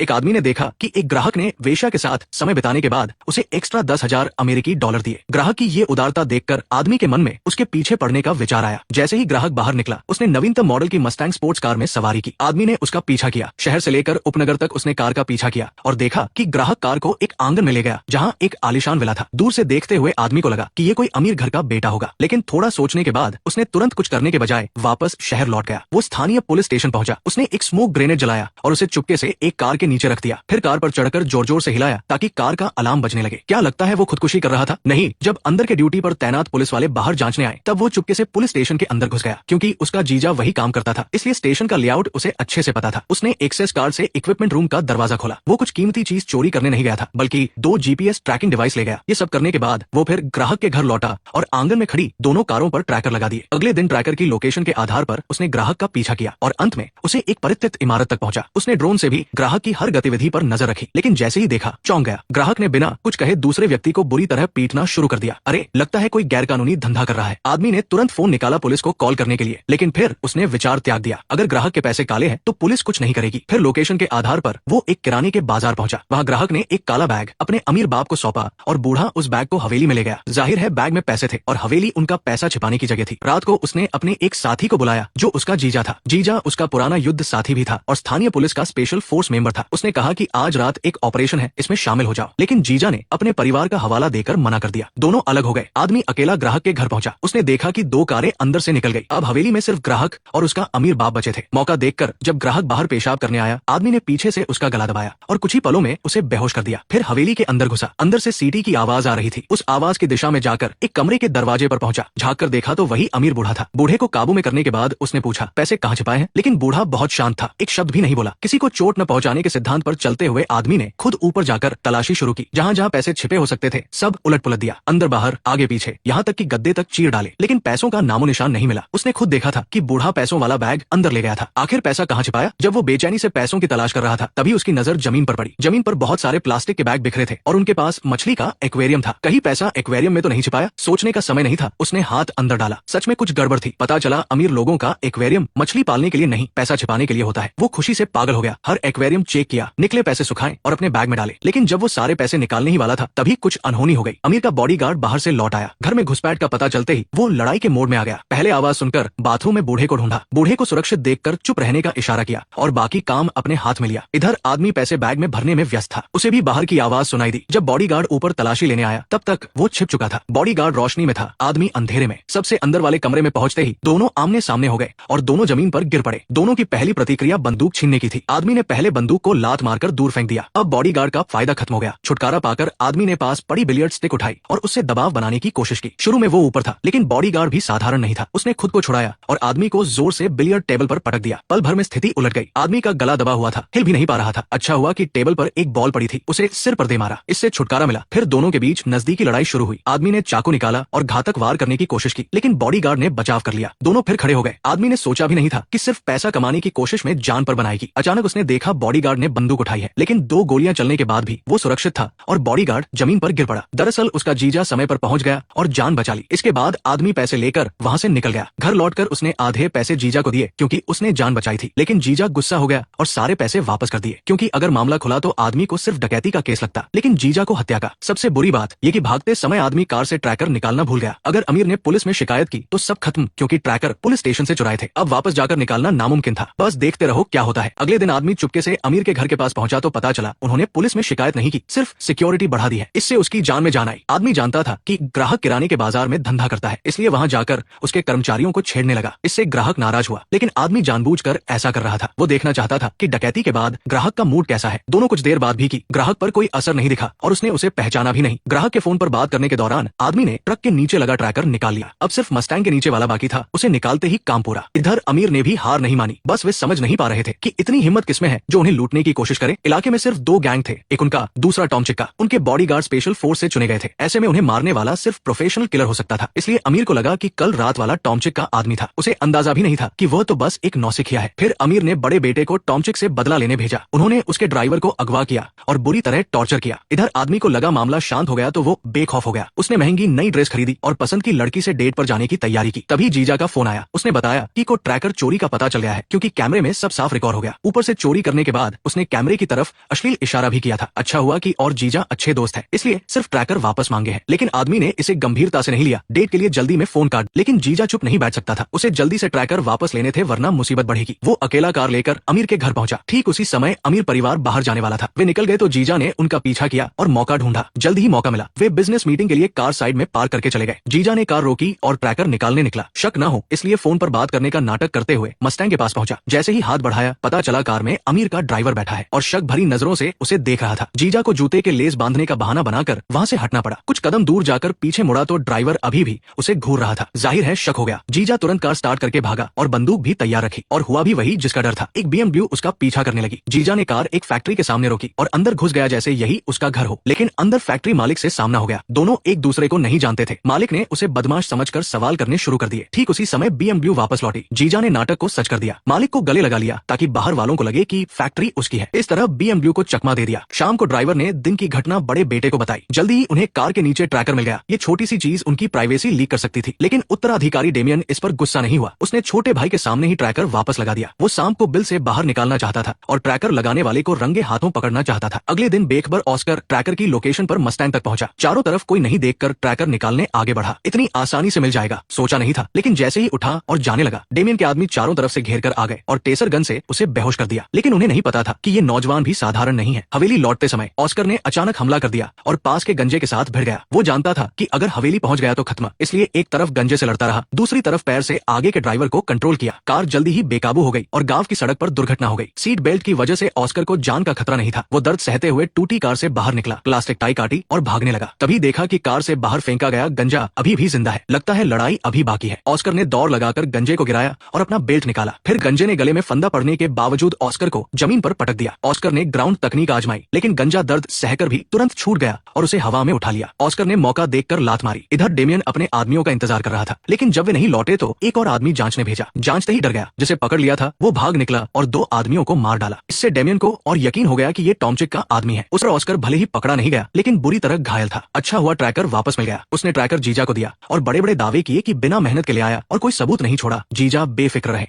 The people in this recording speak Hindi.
एक आदमी ने देखा कि एक ग्राहक ने वेश्या के साथ समय बिताने के बाद उसे एक्स्ट्रा 10,000 अमेरिकी डॉलर दिए। ग्राहक की ये उदारता देखकर आदमी के मन में उसके पीछे पड़ने का विचार आया। जैसे ही ग्राहक बाहर निकला, उसने नवीनतम मॉडल की मस्टैंग स्पोर्ट्स कार में सवारी की। आदमी ने उसका पीछा किया। शहर से लेकर उपनगर तक उसने कार का पीछा किया और देखा कि ग्राहक कार को एक आंगन में ले गया जहाँ एक आलीशान विला था। दूर से देखते हुए आदमी को लगा कि ये कोई अमीर घर का बेटा होगा, लेकिन थोड़ा सोचने के बाद उसने तुरंत कुछ करने के बजाय वापस शहर लौट गया। वो स्थानीय पुलिस स्टेशन पहुंचा। उसने एक स्मोक ग्रेनेड जलाया और उसे चुपके से एक कार के नीचे रख दिया। फिर कार पर चढ़कर जोर जोर से हिलाया ताकि कार का अलार्म बजने लगे। क्या लगता है वो खुदकुशी कर रहा था? नहीं, जब अंदर के ड्यूटी पर तैनात पुलिस वाले बाहर जांचने आए तब वो चुपके से पुलिस स्टेशन के अंदर घुस गया। क्योंकि उसका जीजा वही काम करता था, इसलिए स्टेशन का लेआउट उसे अच्छे से पता था। उसने एक्सेस कार्ड से इक्विपमेंट रूम का दरवाजा खोला। वो कुछ कीमती चीज चोरी करने नहीं गया था, बल्कि 2 जीपीएस ट्रैकिंग डिवाइस ले गया। ये सब करने के बाद वो फिर ग्राहक के घर लौटा और आंगन में खड़ी दोनों कारों पर ट्रैकर लगा दिए। अगले दिन ट्रैकर की लोकेशन के आधार पर उसने ग्राहक का पीछा किया और अंत में उसे एक परित्यक्त इमारत तक पहुंचा। उसने ड्रोन से भी ग्राहक की हर गतिविधि पर नजर रखी, लेकिन जैसे ही देखा चौंक गया। ग्राहक ने बिना कुछ कहे दूसरे व्यक्ति को बुरी तरह पीटना शुरू कर दिया। अरे, लगता है कोई गैरकानूनी धंधा कर रहा है। आदमी ने तुरंत फोन निकाला पुलिस को कॉल करने के लिए, लेकिन फिर उसने विचार त्याग दिया। अगर ग्राहक के पैसे काले हैं तो पुलिस कुछ नहीं करेगी। फिर लोकेशन के आधार पर वो एक किराने के बाजार पहुंचा। वहां ग्राहक ने एक काला बैग अपने अमीर बाप को सौंपा और बूढ़ा उस बैग को हवेली में ले गया। जाहिर है बैग में पैसे थे और हवेली उनका पैसा छिपाने की जगह थी। रात को उसने अपने एक साथी को बुलाया जो उसका जीजा था। जीजा उसका पुराना युद्ध साथी भी था और स्थानीय पुलिस का स्पेशल फोर्स मेंबर था। उसने कहा कि आज रात एक ऑपरेशन है, इसमें शामिल हो जाओ। लेकिन जीजा ने अपने परिवार का हवाला देकर मना कर दिया। दोनों अलग हो गए। आदमी अकेला ग्राहक के घर पहुंचा। उसने देखा कि 2 कारें अंदर से निकल गई। अब हवेली में सिर्फ ग्राहक और उसका अमीर बाप बचे थे। मौका देखकर जब ग्राहक बाहर पेशाब करने आया, आदमी ने पीछे से उसका गला दबाया और कुछ ही पलों में उसे बेहोश कर दिया। फिर हवेली के अंदर घुसा। अंदर से सीटी की आवाज आ रही थी। उस आवाज की दिशा में जाकर एक कमरे के दरवाजे पर पहुंचा। झांक कर देखा तो वही अमीर बूढ़ा था। बूढ़े को काबू में करने के बाद उसने पूछा, पैसे कहाँ छिपाए हैं? लेकिन बूढ़ा बहुत शांत था, एक शब्द भी नहीं बोला। किसी को चोट न पहुंचाने के सिद्धांत पर चलते हुए आदमी ने खुद ऊपर जाकर तलाशी शुरू की। जहाँ जहाँ पैसे छिपे हो सकते थे सब उलट पुलट दिया, अंदर बाहर आगे पीछे, यहाँ तक कि गद्दे तक चीर डाले, लेकिन पैसों का नामो निशान नहीं मिला। उसने खुद देखा था कि बूढ़ा पैसों वाला बैग अंदर ले गया था। आखिर पैसा कहाँ छिपाया? जब वो बेचैनी से पैसों की तलाश कर रहा था तभी उसकी नजर जमीन पर पड़ी। जमीन पर बहुत सारे प्लास्टिक के बैग बिखरे थे और उनके पास मछली का एक्वेरियम था। कहीं पैसा एक्वेरियम में तो नहीं छिपाया? सोचने का समय नहीं था। उसने हाथ अंदर डाला। सच में कुछ गड़बड़ थी। पता चला अमीर लोगों का एक्वेरियम मछली पालने के लिए नहीं, पैसा छिपाने के लिए होता है। वो खुशी से पागल हो गया। हर एक्वेरियम चेक किया, निकले पैसे सुखाए और अपने बैग में डाले। लेकिन जब वो सारे पैसे निकालने ही वाला था तभी कुछ अनहोनी हो गई। अमीर का बॉडीगार्ड बाहर से लौट आया। घर में घुसपैठ का पता चलते ही वो लड़ाई के मोड में आ गया। पहले आवाज सुनकर बाथरूम में बूढ़े को ढूंढा। बूढ़े को सुरक्षित देखकर चुप रहने का इशारा किया और बाकी काम अपने हाथ में लिया। इधर आदमी पैसे बैग में भरने में व्यस्त था। उसे भी बाहर की आवाज सुनाई दी। जब बॉडीगार्ड ऊपर तलाशी लेने आया तब तक वो छिप चुका था। बॉडीगार्ड रोशनी में था, आदमी अंधेरे में। सबसे अंदर वाले कमरे में पहुंचते ही दोनों आमने सामने हो गए और दोनों जमीन पर गिर पड़े। दोनों की पहली प्रतिक्रिया बंदूक छीनने की थी। आदमी ने पहले बंदूक को लात मारकर दूर फेंक दिया। अब बॉडीगार्ड का फायदा खत्म हो गया। छुटकारा पाकर आदमी ने पास पड़ी बिलियर्ड स्टिक उठाई और उससे दबाव बनाने की कोशिश की। शुरू में वो ऊपर था, लेकिन बॉडीगार्ड भी साधारण नहीं था। उसने खुद को छुड़ाया और आदमी को जोर से बिलियर्ड टेबल पर पटक दिया। पल भर में स्थिति उलट गई। आदमी का गला दबा हुआ था, हिल भी नहीं पा रहा था। अच्छा हुआ कि टेबल पर एक बॉल पड़ी थी, उसे सिर पर दे मारा। इससे छुटकारा मिला। फिर दोनों के बीच नजदीकी लड़ाई शुरू हुई। आदमी ने चाकू निकाला और घातक वार करने की कोशिश की, लेकिन बॉडीगार्ड ने बचाव कर लिया। दोनों फिर खड़े हो गए। आदमी ने सोचा भी नहीं था कि सिर्फ पैसा कमाने की कोशिश में जान पर बनाएगी। अचानक उसने देखा बॉडीगार्ड ने बंदूक उठाई है, लेकिन 2 गोलियां चलने के बाद भी वो सुरक्षित था और बॉडीगार्ड जमीन पर गिर पड़ा। दरअसल उसका जीजा समय पर पहुंच गया और जान बचा ली। इसके बाद आदमी पैसे लेकर वहां से निकल गया। घर लौटकर उसने आधे पैसे जीजा को दिए क्योंकि उसने जान बचाई थी, लेकिन जीजा गुस्सा हो गया और सारे पैसे वापस कर दिए। क्योंकि अगर मामला खुला तो आदमी को सिर्फ डकैती का केस लगता, लेकिन जीजा को हत्या का। सबसे बुरी बात ये कि भागते समय आदमी कार से ट्रैकर निकालना भूल गया। अगर अमीर ने पुलिस में शिकायत की तो सब खत्म, क्योंकि ट्रैकर पुलिस स्टेशन से चुराए थे। अब वापस जाकर निकालना नामुमकिन था। बस देखते रहो क्या होता है। अगले दिन आदमी चुपके से अमीर के घर के पास पहुंचा तो पता चला उन्होंने पुलिस में शिकायत नहीं की, सिर्फ सिक्योरिटी बढ़ा दी है। इससे उसकी जान में जान आई। आदमी जानता था कि ग्राहक किराने के बाजार में धंधा करता है, इसलिए वहां जाकर उसके कर्मचारियों को छेड़ने लगा। इससे ग्राहक नाराज हुआ, लेकिन आदमी जानबूझकर ऐसा कर रहा था। वो देखना चाहता था कि डकैती के बाद ग्राहक का मूड कैसा है। दोनों कुछ देर बाद भी की, ग्राहक पर कोई असर नहीं दिखा और उसने उसे पहचाना भी नहीं। ग्राहक के फोन पर बात करने के दौरान आदमी ने ट्रक के नीचे लगा ट्रैकर निकाल लिया। अब सिर्फ मस्टैंग के नीचे वाला बाकी था। उसे निकालते ही काम पूरा। इधर अमीर ने भी हार नहीं मानी। बस वे समझ नहीं पा रहे थे कि इतनी हिम्मत किसमें है जो उन्हें लूटने की कोशिश करे। इलाके में सिर्फ 2 गैंग थे, एक उनका, दूसरा टॉम चिक का। उनके बॉडीगार्ड स्पेशल फोर्स से चुने गए थे। ऐसे में उन्हें मारने वाला सिर्फ प्रोफेशनल किलर हो सकता था। इसलिए अमीर को लगा कि कल रात वाला टॉम चिक का आदमी था। उसे अंदाजा भी नहीं था कि वह तो बस एक नौसिखिया है। फिर अमीर ने बड़े बेटे को टॉम चिक से बदला लेने भेजा। उन्होंने उसके ड्राइवर को अगवा किया और बुरी तरह टॉर्चर किया। इधर आदमी को लगा मामला शांत हो गया तो वो बेखौफ हो गया। उसने महंगी नई ड्रेस खरीदी और पसंद की लड़की से डेट पर जाने की तैयारी की। तभी जीजा का फोन आया। उसने बताया कि को ट्रैकर चोरी का पता चल गया है क्योंकि कैमरे में सब साफ रिकॉर्ड हो गया। ऊपर से चोरी करने के बाद उसने कैमरे की तरफ अश्लील इशारा भी किया था। अच्छा हुआ कि और जीजा अच्छे दोस्त है, इसलिए सिर्फ ट्रैकर वापस मांगे हैं। लेकिन आदमी ने इसे गंभीरता से नहीं लिया। डेट के लिए जल्दी में फोन काट, लेकिन जीजा चुप नहीं बैठ सकता था। उसे जल्दी से ट्रैकर वापस लेने थे वरना मुसीबत बढ़ेगी। वो अकेला कार लेकर अमीर के घर पहुंचा। ठीक उसी समय अमीर परिवार बाहर जाने वाला था। वे निकल गए तो जीजा ने उनका पीछा किया और मौका ढूंढा। जल्द ही मौका मिला। वे बिजनेस मीटिंग के लिए कार साइड में पार्क करके चले गए। जीजा ने कार रोकी और ट्रैकर निकालने निकला। शक न हो इसलिए फोन पर बात करने का नाटक करते हुए मस्टैंग के पास पहुंचा। जैसे ही हाथ बढ़ाया पता चला कार में अमीर का ड्राइवर बैठा है और शक भरी नजरों से उसे देख रहा था। जीजा को जूते के लेस बांधने का बहाना बनाकर वहां से हटना पड़ा। कुछ कदम दूर जाकर पीछे मुड़ा तो ड्राइवर अभी भी उसे घूर रहा था। जाहिर है शक हो गया। जीजा तुरंत कार स्टार्ट करके भागा और बंदूक भी तैयार रखी और हुआ भी वही जिसका डर था। एक BMW उसका पीछा करने लगी। जीजा ने कार एक फैक्ट्री के सामने रोकी और अंदर घुस गया जैसे यही उसका घर हो। लेकिन अंदर फैक्ट्री मालिक से सामना हो गया। दोनों एक दूसरे को नहीं जानते थे। मालिक ने उसे बदमाश समझकर सवाल करने शुरू कर दिए। ठीक उसी समय BMW वापस लौटी। जीजा ने नाटक को सच कर दिया। मालिक को गले लगा लिया ताकि बाहर वालों को लगे कि फैक्ट्री उसकी है। इस तरह BMW को चकमा दे दिया। शाम को ड्राइवर ने दिन की घटना बड़े बेटे को बताई। जल्दी ही उन्हें कार के नीचे ट्रैकर मिल गया। ये छोटी सी चीज उनकी प्राइवेसी लीक कर सकती थी, लेकिन उत्तराधिकारी डेमियन इस पर गुस्सा नहीं हुआ। उसने छोटे भाई के सामने ही ट्रैकर वापस लगा दिया। वो सांप को बिल से बाहर निकालना चाहता था और ट्रैकर लगाने वाले को रंगे हाथों पकड़ना चाहता था। अगले दिन बेखबर ऑस्कर ट्रैकर की लोकेशन पर मस्टैंग तक पहुंचा। चारों तरफ कोई नहीं देखकर ट्रैकर निकालने आगे बढ़ा। इतनी आसानी से मिल जाएगा सोचा नहीं था, लेकिन जैसे ही उठा और जाने लगा डेमियन के आदमी चारों तरफ से घेर कर आ गए और टेसर गन से उसे बेहोश कर दिया। लेकिन उन्हें नहीं पता था कि ये नौजवान भी साधारण नहीं है। हवेली लौटते समय ऑस्कर ने अचानक हमला कर दिया और पास के गंजे के साथ भिड़ गया। वो जानता था कि अगर हवेली पहुंच गया तो खत्म, इसलिए एक तरफ गंजे से लड़ता रहा, दूसरी तरफ पैर से आगे के ड्राइवर को कंट्रोल किया। कार जल्दी ही बेकाबू हो गई और गांव की सड़क पर दुर्घटना हो गई। सीट बेल्ट की वजह से ऑस्कर को जान का खतरा नहीं था। वो दर्द सहते हुए टूटी कार से बाहर निकला, प्लास्टिक टाई काटी और भागने लगा। तभी देखा कि कार से बाहर फेंका गया गंजा अभी भी जिंदा है। लगता है लड़ाई अभी बाकी है। ऑस्कर ने दौड़ लगाकर गंजे को गिराया और अपना बेल्ट निकाला। फिर गंजे ने गले में फंदा पड़ने के बावजूद ऑस्कर को जमीन पर पटक दिया। ऑस्कर ने ग्राउंड तकनीक आजमाई, लेकिन गंजा दर्द सहकर भी तुरंत छूट गया और उसे हवा में उठा लिया। ऑस्कर ने मौका देखकर लात मारी। इधर डेमियन अपने आदमियों का इंतजार कर रहा था, लेकिन जब वे नहीं लौटे तो एक और आदमी जांचने भेजा। जांचते ही डर गया। जिसे पकड़ लिया था वो भाग निकला और 2 आदमियों को मार डाला। इससे डेमियन को और यकीन हो गया कि ये टॉमचिक का आदमी है। उस पर ऑस्कर भले ही पकड़ा नहीं गया, लेकिन बुरी तरह घायल था। अच्छा हुआ ट्रैकर वापस मिल गया। उसने ट्रैकर जीजा को दिया और बड़े बड़े दावे किए कि बिना मेहनत के ले आया और कोई सबूत नहीं छोड़ा। जीजा बेफिक्र रहे।